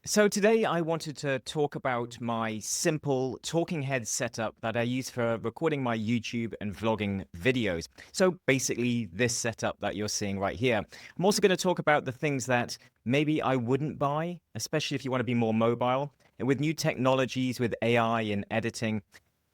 So today I wanted to talk about my simple talking head setup that I use for recording my YouTube and vlogging videos. So basically this setup that you're seeing right here. I'm also going to talk about the things that maybe I wouldn't buy, especially if you want to be more mobile. And with new technologies, with AI and editing,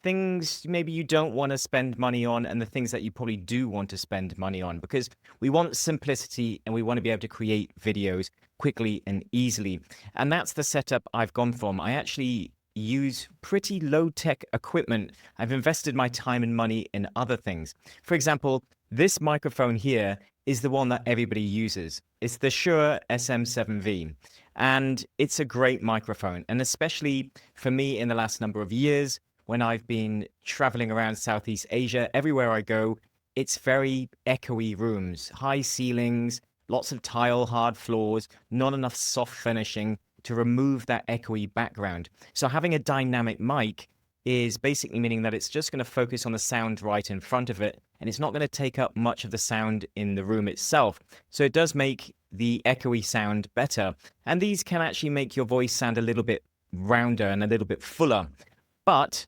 things maybe you don't want to spend money on and the things that you probably do want to spend money on because we want simplicity and we want to be able to create videos quickly and easily. And that's the setup I've gone from. I actually use pretty low tech equipment. I've invested my time and money in other things. For example, this microphone here is the one that everybody uses. It's the Shure SM7V. And it's a great microphone. And especially for me in the last number of years, when I've been traveling around Southeast Asia, everywhere I go, it's very echoey rooms, high ceilings, lots of tile, hard floors, not enough soft finishing to remove that echoey background. So having a dynamic mic is basically meaning that it's just going to focus on the sound right in front of it, and it's not going to take up much of the sound in the room itself. So it does make the echoey sound better. And these can actually make your voice sound a little bit rounder and a little bit fuller. But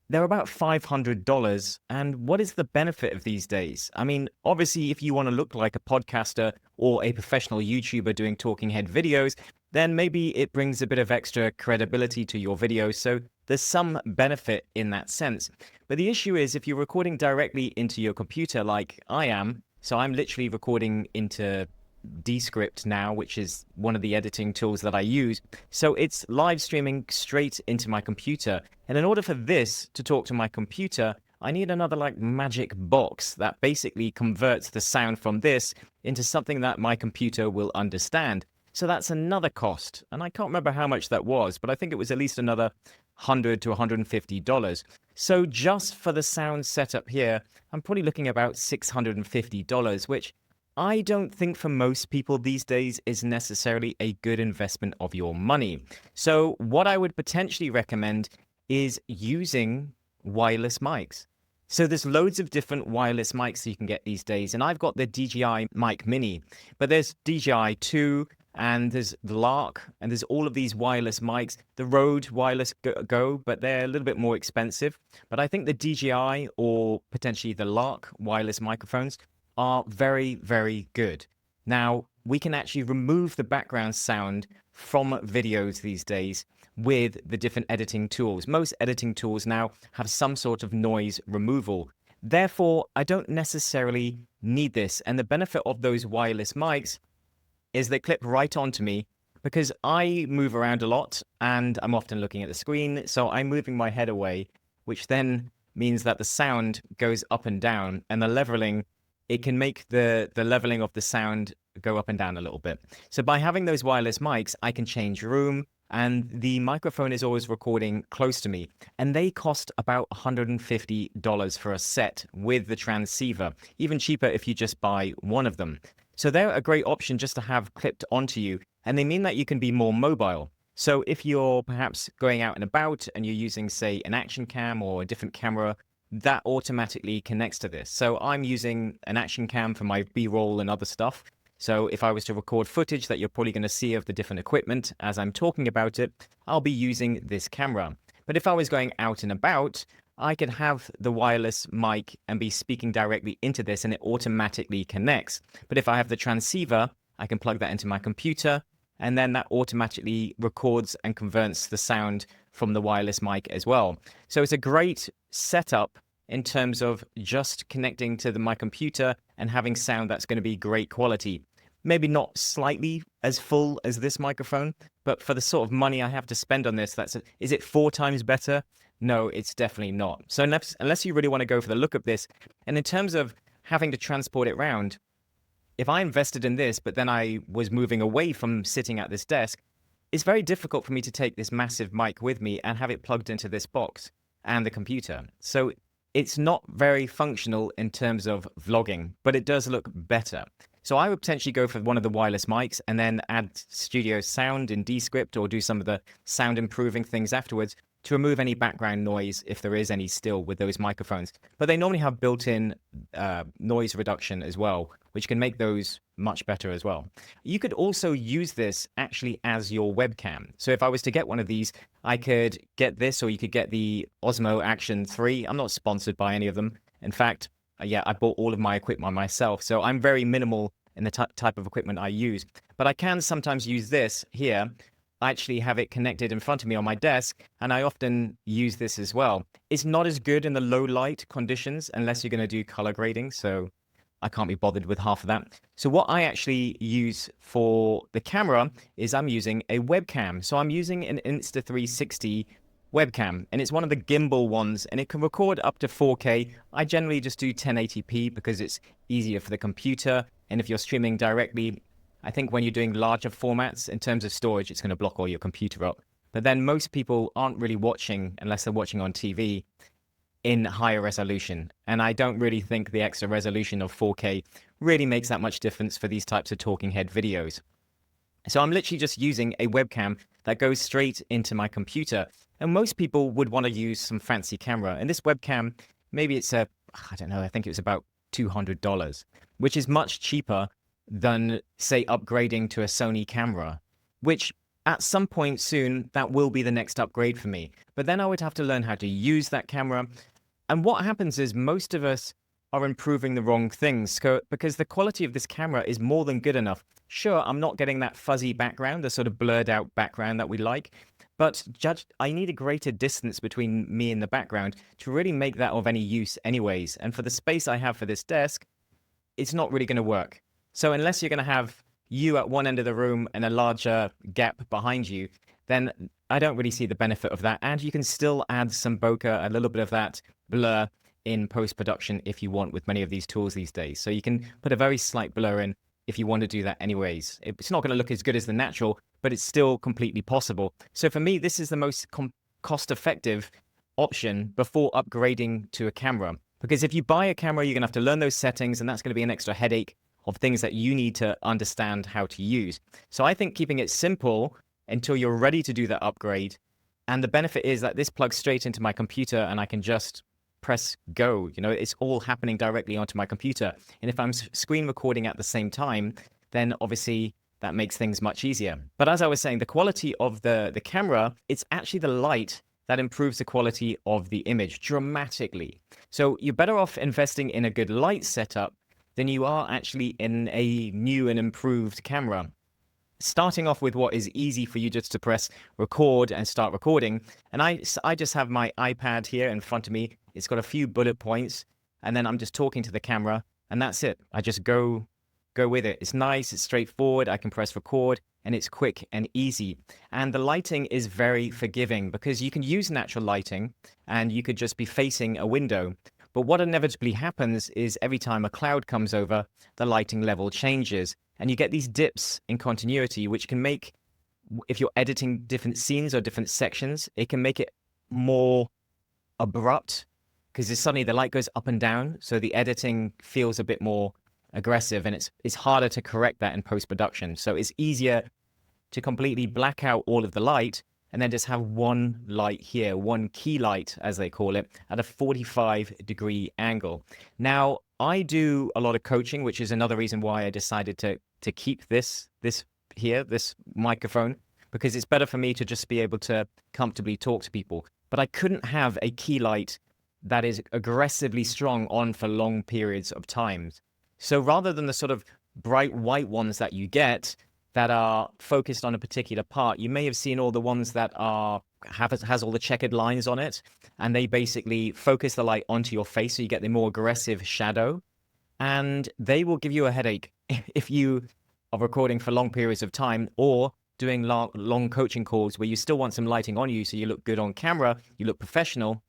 they're about $500. And what is the benefit of these days? I mean, obviously, if you want to look like a podcaster or a professional YouTuber doing talking head videos, then maybe it brings a bit of extra credibility to your videos. So there's some benefit in that sense. But the issue is if you're recording directly into your computer like I am, so I'm literally recording into Descript now, which is one of the editing tools that I use. So it's live streaming straight into my computer. And in order for this to talk to my computer, I need another like magic box that basically converts the sound from this into something that my computer will understand. So that's another cost. And I can't remember how much that was, but I think it was at least another $100 to $150. So just for the sound setup here, I'm probably looking about $650, which I don't think for most people these days is necessarily a good investment of your money. So what I would potentially recommend is using wireless mics. So there's loads of different wireless mics that you can get these days. And I've got the DJI Mic Mini, but there's DJI 2 and there's the Lark and there's all of these wireless mics. The Rode Wireless Go, but they're a little bit more expensive. But I think the DJI or potentially the Lark wireless microphones are very, very good. Now, we can actually remove the background sound from videos these days with the different editing tools. Most editing tools now have some sort of noise removal. Therefore, I don't necessarily need this. And the benefit of those wireless mics is they clip right onto me because I move around a lot and I'm often looking at the screen. So I'm moving my head away, which then means that the sound goes up and down and the leveling it can make the leveling of the sound go up and down a little bit. So by having those wireless mics, I can change room and the microphone is always recording close to me. And they cost about $150 for a set with the transceiver, even cheaper if you just buy one of them. So they're a great option just to have clipped onto you. And they mean that you can be more mobile. So if you're perhaps going out and about and you're using, say, an action cam or a different camera, that automatically connects to this. So I'm using an action cam for my B-roll and other stuff. So if I was to record footage that you're probably going to see of the different equipment as I'm talking about it, I'll be using this camera. But if I was going out and about, I could have the wireless mic and be speaking directly into this and it automatically connects. But if I have the transceiver, I can plug that into my computer and then that automatically records and converts the sound from the wireless mic as well. So it's a great setup in terms of just connecting to my computer and having sound that's going to be great quality. Maybe not slightly as full as this microphone, but for the sort of money I have to spend on this, is it 4 times better? No, it's definitely not. So unless you really want to go for the look of this, and in terms of having to transport it around, if I invested in this, but then I was moving away from sitting at this desk, it's very difficult for me to take this massive mic with me and have it plugged into this box and the computer. So it's not very functional in terms of vlogging, but it does look better. So I would potentially go for one of the wireless mics and then add studio sound in Descript or do some of the sound improving things afterwards. to remove any background noise if there is any still with those microphones. But they normally have built-in noise reduction as well, which can make those much better as well. You could also use this actually as your webcam. So if I was to get one of these, I could get this, or you could get the Osmo Action 3. I'm not sponsored by any of them. In fact, yeah, I bought all of my equipment myself, so I'm very minimal in the type of equipment I use. But I can sometimes use this here. I actually have it connected in front of me on my desk, and I often use this as well. It's not as good in the low light conditions unless you're going to do color grading, so I can't be bothered with half of that. So what I actually use for the camera is I'm using a webcam. So I'm using an Insta360 webcam, and it's one of the gimbal ones, and it can record up to 4K. I generally just do 1080p because it's easier for the computer, and if you're streaming directly, I think when you're doing larger formats in terms of storage, it's going to block all your computer up. But then most people aren't really watching, unless they're watching on TV, in higher resolution. And I don't really think the extra resolution of 4K really makes that much difference for these types of talking head videos. So I'm literally just using a webcam that goes straight into my computer. And most people would want to use some fancy camera. And this webcam, maybe it's I don't know, I think it was about $200, which is much cheaper than, say, upgrading to a Sony camera, which at some point soon, that will be the next upgrade for me. But then I would have to learn how to use that camera. And what happens is most of us are improving the wrong things because the quality of this camera is more than good enough. Sure, I'm not getting that fuzzy background, the sort of blurred out background that we like, but I need a greater distance between me and the background to really make that of any use anyways. And for the space I have for this desk, it's not really going to work. So unless you're going to have you at one end of the room and a larger gap behind you, then I don't really see the benefit of that. And you can still add some bokeh, a little bit of that blur in post-production if you want with many of these tools these days. So you can put a very slight blur in if you want to do that anyways. It's not going to look as good as the natural, but it's still completely possible. So for me, this is the most cost-effective option before upgrading to a camera. Because if you buy a camera, you're going to have to learn those settings, and that's going to be an extra headache of things that you need to understand how to use. So I think keeping it simple until you're ready to do that upgrade. And the benefit is that this plugs straight into my computer and I can just press go. You know, it's all happening directly onto my computer. And if I'm screen recording at the same time, then obviously that makes things much easier. But as I was saying, the quality of the camera, it's actually the light that improves the quality of the image dramatically. So you're better off investing in a good light setup than you are actually in a new and improved camera. Starting off with what is easy for you just to press record and start recording. And I just have my iPad here in front of me. It's got a few bullet points, and then I'm just talking to the camera, and that's it. I just go with it. It's nice, it's straightforward. I can press record, and it's quick and easy. And the lighting is very forgiving because you can use natural lighting, and you could just be facing a window. But what inevitably happens is every time a cloud comes over, the lighting level changes. And you get these dips in continuity, which can make, if you're editing different scenes or different sections, it can make it more abrupt because suddenly the light goes up and down. So the editing feels a bit more aggressive, and it's harder to correct that in post-production. So it's easier to completely black out all of the light and then just have one light here, one key light, as they call it, at a 45-degree angle. Now, I do a lot of coaching, which is another reason why I decided to keep this microphone, because it's better for me to just be able to comfortably talk to people. But I couldn't have a key light that is aggressively strong on for long periods of time. So rather than the sort of bright white ones that you get that are focused on a particular part, you may have seen all the ones that has all the checkered lines on it, and they basically focus the light onto your face, so you get the more aggressive shadow, and they will give you a headache if you are recording for long periods of time or doing long coaching calls where you still want some lighting on you so you look good on camera, you look professional.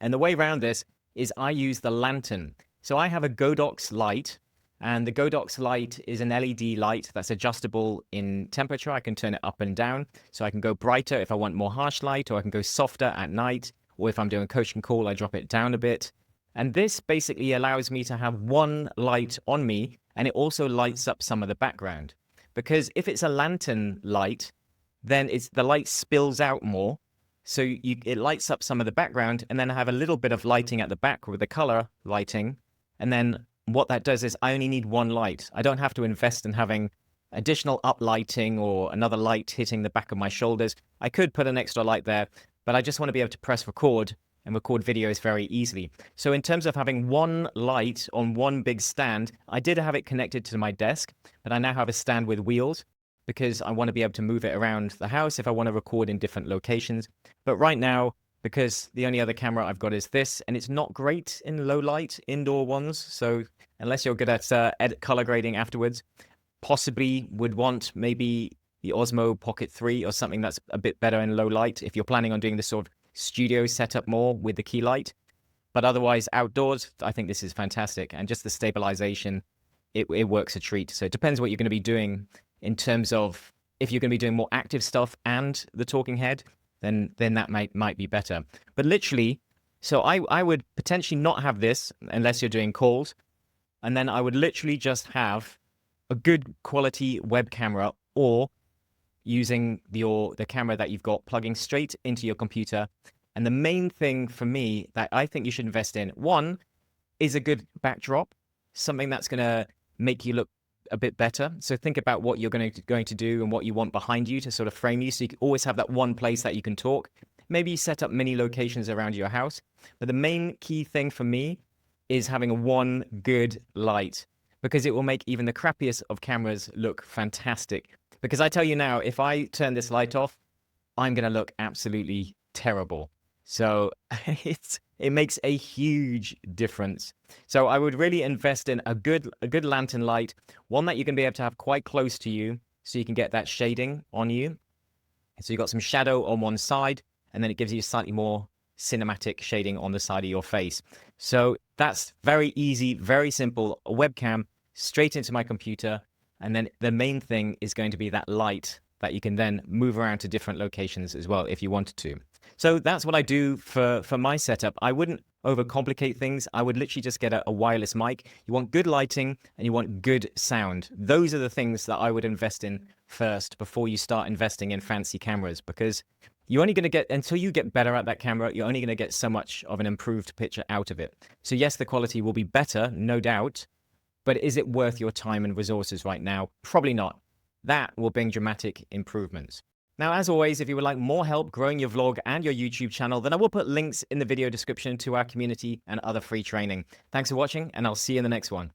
And the way around this is I use the lantern. So I have a Godox light, and the Godox light is an LED light that's adjustable in temperature. I can turn it up and down, so I can go brighter if I want more harsh light, or I can go softer at night, or if I'm doing a coaching call, I drop it down a bit. And this basically allows me to have one light on me, and it also lights up some of the background. Because if it's a lantern light, then the light spills out more. So it lights up some of the background, and then I have a little bit of lighting at the back with the color lighting. And then what that does is I only need one light. I don't have to invest in having additional up lighting or another light hitting the back of my shoulders. I could put an extra light there, but I just want to be able to press record and record videos very easily. So in terms of having one light on one big stand, I did have it connected to my desk, but I now have a stand with wheels because I want to be able to move it around the house if I want to record in different locations. But right now, because the only other camera I've got is this, and it's not great in low light indoor ones. So unless you're good at edit color grading afterwards, possibly would want maybe the Osmo Pocket 3 or something that's a bit better in low light if you're planning on doing this sort of studio setup more with the key light. But otherwise, outdoors, I think this is fantastic. And just the stabilization, it works a treat. So it depends what you're going to be doing in terms of if you're going to be doing more active stuff and the talking head, then that might be better. But literally, so I would potentially not have this unless you're doing calls. And then I would literally just have a good quality web camera, or using the camera that you've got plugging straight into your computer. And the main thing for me that I think you should invest in, one, is a good backdrop, something that's going to make you look a bit better. So think about what you're going to do and what you want behind you to sort of frame you, so you can always have that one place that you can talk. Maybe you set up many locations around your house. But the main key thing for me is having one good light, because it will make even the crappiest of cameras look fantastic. Because I tell you now, if I turn this light off, I'm going to look absolutely terrible. So it makes a huge difference. So I would really invest in a good lantern light, one that you can be able to have quite close to you, so you can get that shading on you. So you've got some shadow on one side, and then it gives you slightly more cinematic shading on the side of your face. So that's very easy, very simple. A webcam straight into my computer, and then the main thing is going to be that light that you can then move around to different locations as well if you wanted to. So that's what I do for my setup. I wouldn't overcomplicate things. I would literally just get a wireless mic. You want good lighting and you want good sound. Those are the things that I would invest in first before you start investing in fancy cameras, because you're only going to get, until you get better at that camera, you're only going to get so much of an improved picture out of it. So yes, the quality will be better, no doubt, but is it worth your time and resources right now? Probably not. That will bring dramatic improvements. Now, as always, if you would like more help growing your vlog and your YouTube channel, then I will put links in the video description to our community and other free training. Thanks for watching, and I'll see you in the next one.